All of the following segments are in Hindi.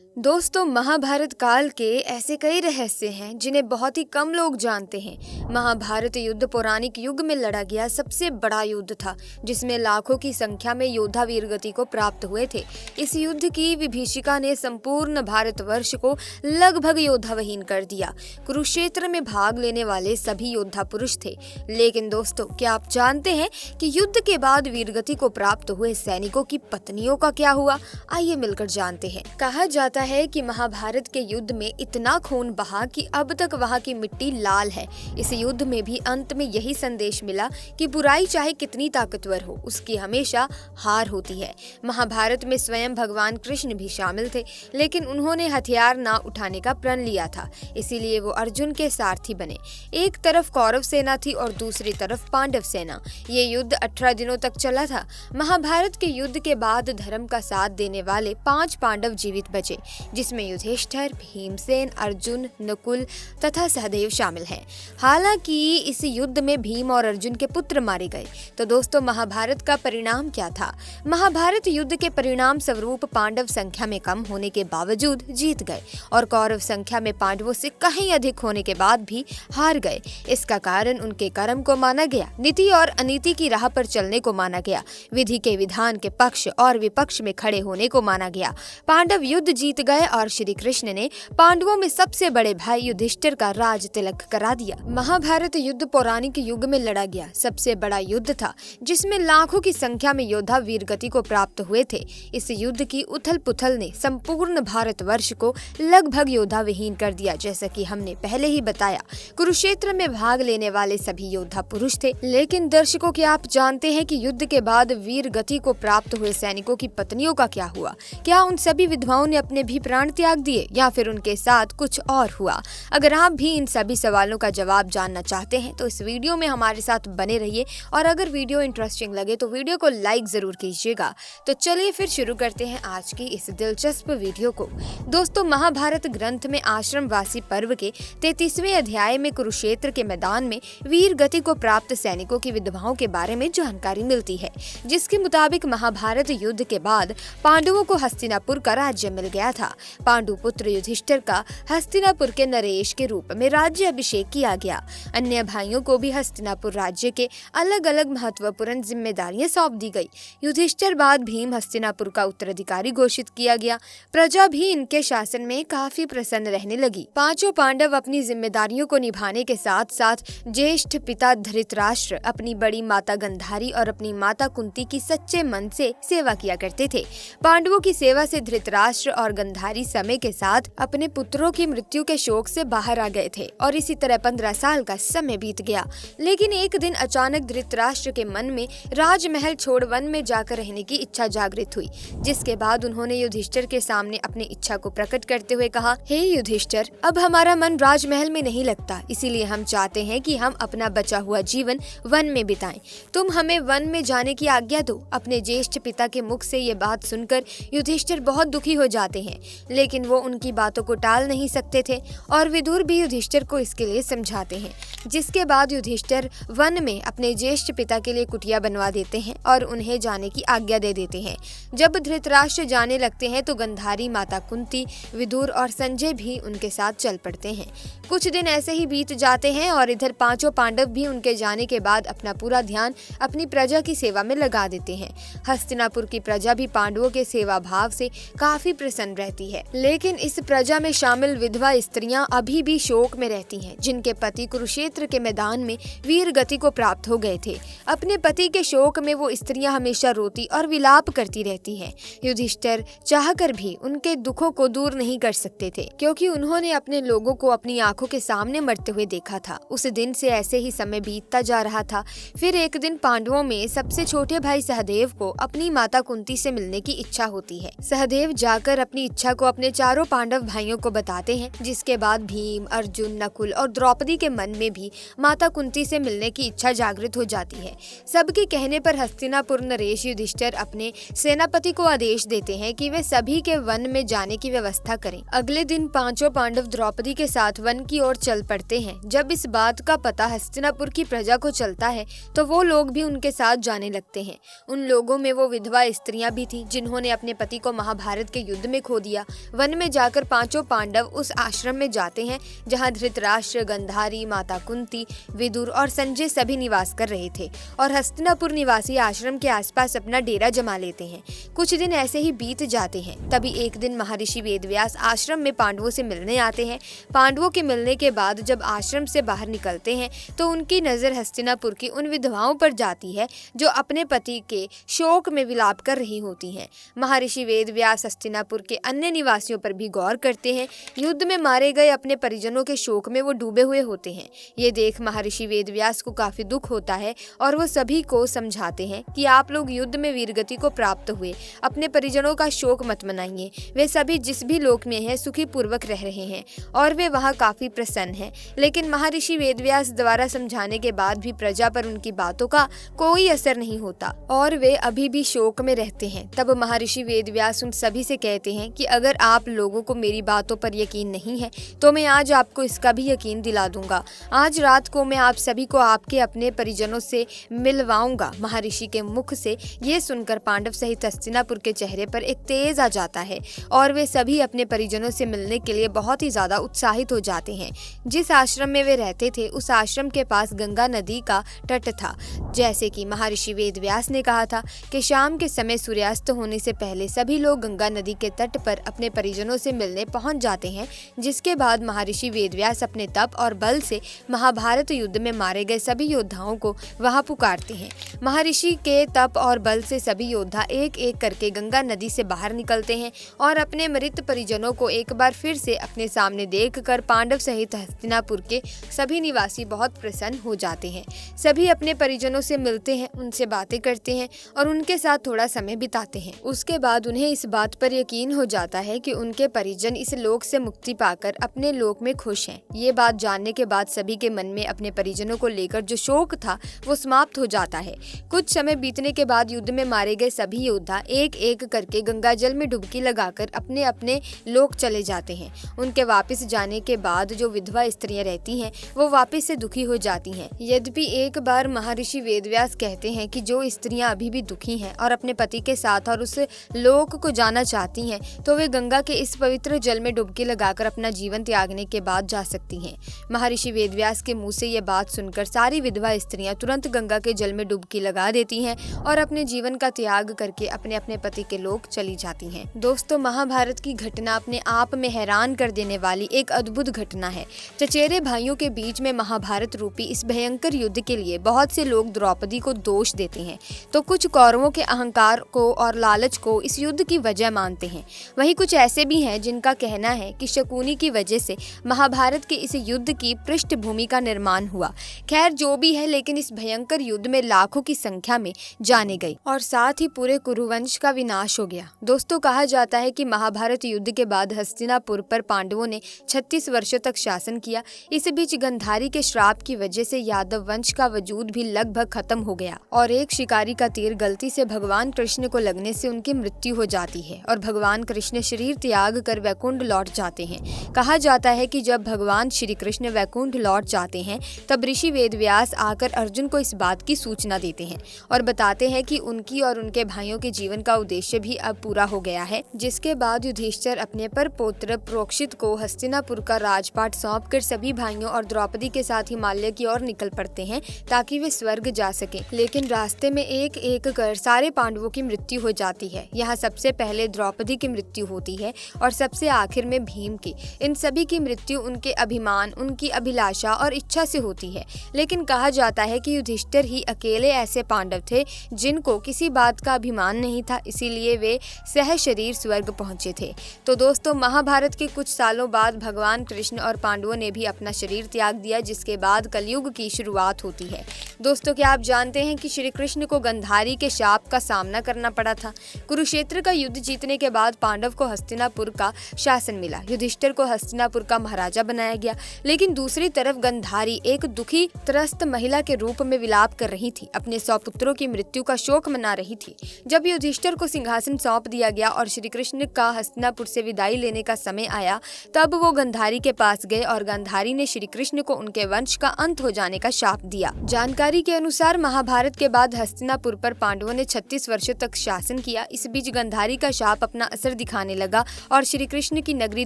दोस्तों, महाभारत काल के ऐसे कई रहस्य हैं जिन्हें बहुत ही कम लोग जानते हैं। महाभारत युद्ध पौराणिक युग में लड़ा गया सबसे बड़ा युद्ध था, जिसमें लाखों की संख्या में योद्धा वीरगति को प्राप्त हुए थे। इस युद्ध की विभीषिका ने संपूर्ण भारतवर्ष को लगभग योद्धाविहीन कर दिया। कुरुक्षेत्र में भाग लेने वाले सभी योद्धा पुरुष थे। लेकिन दोस्तों, क्या आप जानते हैं कि युद्ध के बाद वीरगति को प्राप्त हुए सैनिकों की पत्नियों का क्या हुआ? आइए मिलकर जानते हैं। कहा जाता है कि महाभारत के युद्ध में इतना खून बहा कि अब तक वहां की मिट्टी लाल है। इस युद्ध में भी अंत में यही संदेश मिला कि बुराई चाहे कितनी ताकतवर हो, उसकी हमेशा हार होती है। महाभारत में स्वयं भगवान कृष्ण भी शामिल थे, लेकिन उन्होंने हथियार ना उठाने का प्रण लिया था, इसीलिए वो अर्जुन के सारथी बने। एक तरफ कौरव सेना थी और दूसरी तरफ पांडव सेना। ये युद्ध 18 दिनों तक चला था। महाभारत के युद्ध के बाद धर्म का साथ देने वाले 5 पांडव जीवित बचे, जिसमें युधिष्ठिर, भीमसेन, अर्जुन, नकुल तथा सहदेव शामिल हैं। हालांकि इस युद्ध में भीम और अर्जुन के पुत्र मारे गए। तो दोस्तों, महाभारत का परिणाम क्या था? महाभारत युद्ध के परिणाम स्वरूप पांडव संख्या में कम होने के बावजूद जीत गए और कौरव संख्या में पांडवों से कहीं अधिक होने के बाद भी हार गए। इसका कारण उनके कर्म को माना गया, नीति और अनीति की राह पर चलने को माना गया, विधि के विधान के पक्ष और विपक्ष में खड़े होने को माना गया। पांडव युद्ध जीत गए और श्री कृष्ण ने पांडवों में सबसे बड़े भाई युधिष्ठिर का राज तिलक करा दिया। महाभारत युद्ध पौराणिक युग में लड़ा गया सबसे बड़ा युद्ध था, जिसमें लाखों की संख्या में योद्धा वीरगति को प्राप्त हुए थे। इस युद्ध की उथल पुथल ने संपूर्ण भारतवर्ष को लगभग योद्धा विहीन कर दिया। जैसा कि हमने पहले ही बताया, कुरुक्षेत्र में भाग लेने वाले सभी योद्धा पुरुष थे। लेकिन दर्शकों, क्या आप जानते हैं कि युद्ध के बाद वीरगति को प्राप्त हुए सैनिकों की पत्नियों का क्या हुआ? क्या उन सभी विधवाओं ने अपने भी प्राण त्याग दिए या फिर उनके साथ कुछ और हुआ? अगर आप भी इन सभी सवालों का जवाब जानना चाहते हैं तो इस वीडियो में हमारे साथ बने रहिए, और अगर वीडियो इंटरेस्टिंग लगे तो वीडियो को लाइक जरूर कीजिएगा। तो चलिए फिर शुरू करते हैं आज की इस दिलचस्प वीडियो को। दोस्तों, महाभारत ग्रंथ में आश्रमवासी पर्व के 33वें अध्याय में कुरुक्षेत्र के मैदान में वीर गति को प्राप्त सैनिकों की विधवाओं के बारे में जानकारी मिलती है, जिसके मुताबिक महाभारत युद्ध के बाद पांडवों को हस्तिनापुर का राज्य मिल गया था। पांडु पुत्र युधिष्ठिर का हस्तिनापुर के नरेश के रूप में राज्य अभिषेक किया गया। अन्य भाइयों को भी हस्तिनापुर राज्य के अलग अलग महत्वपूर्ण जिम्मेदारियां सौंप दी गई। युधिष्ठिर बाद भीम हस्तिनापुर का उत्तराधिकारी घोषित किया गया। प्रजा भी इनके शासन में काफी प्रसन्न रहने लगी। पांचों पांडव अपनी जिम्मेदारियों को निभाने के साथ साथ ज्येष्ठ पिता धृतराष्ट्र, अपनी बड़ी माता गंधारी और अपनी माता कुंती की सच्चे मन से सेवा किया करते थे। पांडवों की सेवा से धृतराष्ट्र और गंधारी समय के साथ अपने पुत्रों की मृत्यु के शोक से बाहर आ गए थे और इसी तरह 15 साल का समय बीत गया। लेकिन एक दिन अचानक धृतराष्ट्र के मन में राजमहल छोड़ वन में जाकर रहने की इच्छा जागृत हुई, जिसके बाद उन्होंने युधिष्ठिर के सामने अपनी इच्छा को प्रकट करते हुए कहा, हे युधिष्ठिर, अब हमारा मन राजमहल में नहीं लगता, इसीलिए हम चाहते हैं कि हम अपना बचा हुआ जीवन वन में बिताएं। तुम हमें वन में जाने की आज्ञा दो। अपने ज्येष्ठ पिता के मुख से ये बात सुनकर युधिष्ठिर बहुत दुखी हो जाते हैं, लेकिन वो उनकी बातों को टाल नहीं सकते थे और विदुर भी युधिष्ठिर को इसके लिए समझाते हैं। जिसके बाद युधिष्ठिर वन में अपने ज्येष्ठ पिता के लिए कुटिया बनवा देते हैं और उन्हें जाने की आज्ञा दे देते हैं। जब धृतराष्ट्र जाने लगते हैं तो गंधारी, माता कुंती, विदुर और संजय भी उनके साथ चल पड़ते हैं। कुछ दिन ऐसे ही बीत जाते हैं और इधर पांचों पांडव भी उनके जाने के बाद अपना पूरा ध्यान अपनी प्रजा की सेवा में लगा देते हैं। हस्तिनापुर की प्रजा भी पांडवों के सेवा भाव से काफी प्रसन्न रहती है। लेकिन इस प्रजा में शामिल विधवा स्त्रियां अभी भी शोक में रहती हैं, जिनके पति कुरुक्षेत्र के मैदान में वीर गति को प्राप्त हो गए थे। अपने पति के शोक में वो स्त्रियां हमेशा रोती और विलाप करती रहती हैं। युधिष्ठिर चाहकर भी उनके दुखों को दूर नहीं कर सकते थे, क्योंकि उन्होंने अपने लोगों को अपनी आंखों के सामने मरते हुए देखा था। उस दिन से ऐसे ही समय बीतता जा रहा था। फिर एक दिन पांडवों में सबसे छोटे भाई सहदेव को अपनी माता कुंती से मिलने की इच्छा होती है। सहदेव जाकर अपनी इच्छा को अपने चारों पांडव भाइयों को बताते हैं, जिसके बाद भीम, अर्जुन, नकुल और द्रौपदी के मन में भी माता कुंती से मिलने की इच्छा जागृत हो जाती है। सबके कहने पर हस्तिनापुर नरेश युधिष्ठिर अपने सेनापति को आदेश देते हैं कि वे सभी के वन में जाने की व्यवस्था करें। अगले दिन पांचों पांडव द्रौपदी के साथ वन की ओर चल पड़ते हैं। जब इस बात का पता हस्तिनापुर की प्रजा को चलता है तो वो लोग भी उनके साथ जाने लगते हैं। उन लोगों में वो विधवा स्त्रियां भी थी जिन्होंने अपने पति को महाभारत के युद्ध में खो खो दिया। वन में जाकर पांचों पांडव उस आश्रम में जाते हैं जहाँ धृतराष्ट्र, गंधारी, माता कुंती, विदुर और संजय सभी निवास कर रहे थे और हस्तिनापुर निवासी आश्रम के आसपास अपना डेरा जमा लेते हैं। कुछ दिन ऐसे ही बीत जाते हैं। तभी एक दिन महर्षि वेदव्यास आश्रम में पांडवों से मिलने आते हैं। पांडवों के मिलने के बाद जब आश्रम से बाहर निकलते हैं तो उनकी नजर हस्तिनापुर की उन विधवाओं पर जाती है जो अपने पति के शोक में विलाप कर रही होती हैं। महर्षि वेदव्यास हस्तिनापुर के अन्य निवासियों पर भी गौर करते हैं। युद्ध में मारे गए अपने परिजनों के शोक में वो डूबे हुए होते हैं। ये देख महर्षि वेदव्यास को काफी दुख होता है और वो सभी को समझाते हैं कि आप लोग युद्ध में वीरगति को प्राप्त हुए अपने परिजनों का शोक मत मनाइए। वे सभी जिस भी लोक में हैं सुखी पूर्वक रह रहे हैं और वे वहाँ काफी प्रसन्न हैं। लेकिन महर्षि वेदव्यास द्वारा समझाने के बाद भी प्रजा पर उनकी बातों का कोई असर नहीं होता और वे अभी भी शोक में रहते हैं। तब महर्षि वेदव्यास उन सभी से कहते हैं कि अगर आप लोगों को मेरी बातों पर यकीन नहीं है तो मैं आज आपको इसका भी यकीन दिला दूंगा। आज रात को मैं आप सभी को आपके अपने परिजनों से मिलवाऊंगा। महर्षि के मुख से ये सुनकर पांडव सहित हस्तिनापुर के चेहरे पर एक तेज आ जाता है और वे सभी अपने परिजनों से मिलने के लिए बहुत ही ज्यादा उत्साहित हो जाते हैं। जिस आश्रम में वे रहते थे उस आश्रम के पास गंगा नदी का तट था। जैसे कि महर्षि वेदव्यास ने कहा था कि शाम के समय सूर्यास्त होने से पहले सभी लोग गंगा नदी के तट पर अपने परिजनों से मिलने पहुंच जाते हैं। जिसके बाद महर्षि वेदव्यास अपने तप और बल से महाभारत युद्ध में मारे गए सभी योद्धाओं को वहां पुकारते हैं। महर्षि के तप और बल से सभी योद्धा एक एक करके गंगा नदी से बाहर निकलते हैं और अपने मृत परिजनों को एक बार फिर से अपने सामने देखकर पांडव सहित हस्तिनापुर के सभी निवासी बहुत प्रसन्न हो जाते हैं। सभी अपने परिजनों से मिलते हैं, उनसे बातें करते हैं और उनके साथ थोड़ा समय बिताते हैं। उसके बाद उन्हें इस बात पर यकीन हो जाता है कि उनके परिजन इस लोक से मुक्ति पाकर अपने लोक में खुश हैं। ये बात जानने के बाद सभी के मन में अपने परिजनों को लेकर जो शोक था वो समाप्त हो जाता है। कुछ समय बीतने के बाद युद्ध में मारे गए सभी योद्धा एक एक करके गंगा जल में डुबकी लगाकर अपने अपने लोक चले जाते हैं। उनके वापस जाने के बाद जो विधवा स्त्रियां रहती हैं वो वापस से दुखी हो जाती हैं। यद्यपि एक बार महर्षि वेदव्यास कहते हैं कि जो स्त्रियां अभी भी दुखी हैं और अपने पति के साथ और उस लोक को जाना चाहती हैं तो वे गंगा के इस पवित्र जल में डुबकी लगाकर अपना जीवन त्यागने के बाद जा सकती हैं। महर्षि वेदव्यास के मुंह से ये बात सुनकर सारी विधवा स्त्रियां तुरंत गंगा के जल में डुबकी लगा देती हैं और अपने जीवन का त्याग करके अपने अपने पति के लोक चली जाती हैं। दोस्तों, महाभारत की घटना अपने आप में हैरान कर देने वाली एक अद्भुत घटना है। चचेरे भाइयों के बीच में महाभारत रूपी इस भयंकर युद्ध के लिए बहुत से लोग द्रौपदी को दोष देते हैं तो कुछ कौरवों के अहंकार को और लालच को इस युद्ध की वजह मानते हैं। वहीं कुछ ऐसे भी हैं जिनका कहना है कि शकुनी की वजह से महाभारत के इस युद्ध की पृष्ठभूमि का निर्माण हुआ। खैर जो भी है, लेकिन इस भयंकर युद्ध में लाखों की संख्या में जाने गई और साथ ही पूरे कुरुवंश का विनाश हो गया। दोस्तों, कहा जाता है कि महाभारत युद्ध के बाद हस्तिनापुर पर पांडवों ने 36 वर्षों तक शासन किया। इस बीच गंधारी के श्राप की वजह से यादव वंश का वजूद भी लगभग खत्म हो गया और एक शिकारी का तीर गलती से भगवान कृष्ण को लगने से उनकी मृत्यु हो जाती है और भगवान कृष्ण शरीर त्याग कर वैकुंठ लौट जाते हैं। कहा जाता है कि जब भगवान श्री कृष्ण वैकुंठ लौट जाते हैं तब ऋषि वेदव्यास आकर अर्जुन को इस बात की सूचना देते हैं और बताते हैं कि उनकी और उनके भाइयों के जीवन का उद्देश्य भी अब पूरा हो गया है। जिसके बाद युधिष्ठिर अपने पर पौत्र प्रोक्षित को हस्तिनापुर का राजपाट सौंपकर सभी भाइयों और द्रौपदी के साथ हिमालय की ओर निकल पड़ते हैं ताकि वे स्वर्ग जा सके। लेकिन रास्ते में एक एक कर सारे पांडवों की मृत्यु हो जाती है। यहाँ सबसे पहले द्रौपदी की मृत्यु होती है और सबसे आखिर में भीम की। इन सभी की मृत्यु उनके अभिमान, उनकी अभिलाषा और इच्छा से होती है। लेकिन कहा जाता है कि युधिष्ठिर ही अकेले ऐसे पांडव थे जिनको किसी बात का अभिमान नहीं था, इसीलिए वे सह शरीर स्वर्ग पहुंचे थे। तो दोस्तों, महाभारत के कुछ सालों बाद भगवान कृष्ण और पांडवों ने भी अपना शरीर त्याग दिया, जिसके बाद कलयुग की शुरुआत होती है। दोस्तों, क्या आप जानते हैं कि श्री कृष्ण को गंधारी के शाप का सामना करना पड़ा था। कुरुक्षेत्र का युद्ध जीतने के बाद पांडव को हस्तिनापुर का शासन मिला। युधिष्ठिर को हस्तिनापुर का महाराजा बनाया गया। लेकिन दूसरी तरफ गंधारी एक दुखी त्रस्त महिला के रूप में विलाप कर रही थी, अपने 100 पुत्रों की मृत्यु का शोक मना रही थी। जब युधिष्ठिर को सिंहासन सौंप दिया गया और श्री कृष्ण का हस्तिनापुर से विदाई लेने का समय आया, तब वो गंधारी के पास गए और गंधारी ने श्री कृष्ण को उनके वंश का अंत हो जाने का शाप दिया। जानकारी के अनुसार महाभारत के बाद हस्तिनापुर पर पांडवों ने 36 वर्षों तक शासन किया। इस बीच गंधारी का शाप अपना असर डर दिखाने लगा और श्री कृष्ण की नगरी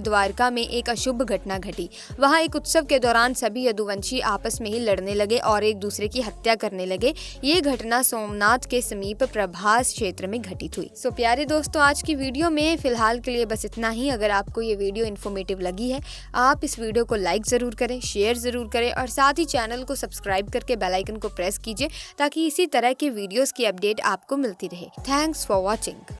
द्वारका में एक अशुभ घटना घटी। वहाँ एक उत्सव के दौरान सभी यदुवंशी आपस में ही लड़ने लगे और एक दूसरे की हत्या करने लगे। ये घटना सोमनाथ के समीप प्रभास क्षेत्र में घटित हुई। सो प्यारे दोस्तों, आज की वीडियो में फिलहाल के लिए बस इतना ही। अगर आपको ये वीडियो इन्फॉर्मेटिव लगी है, आप इस वीडियो को लाइक ज़रूर करें, शेयर ज़रूर करें और साथ ही चैनल को सब्सक्राइब करके बेल आइकन को प्रेस कीजिए ताकि इसी तरह के वीडियोस की अपडेट आपको मिलती रहे। Thanks for watching.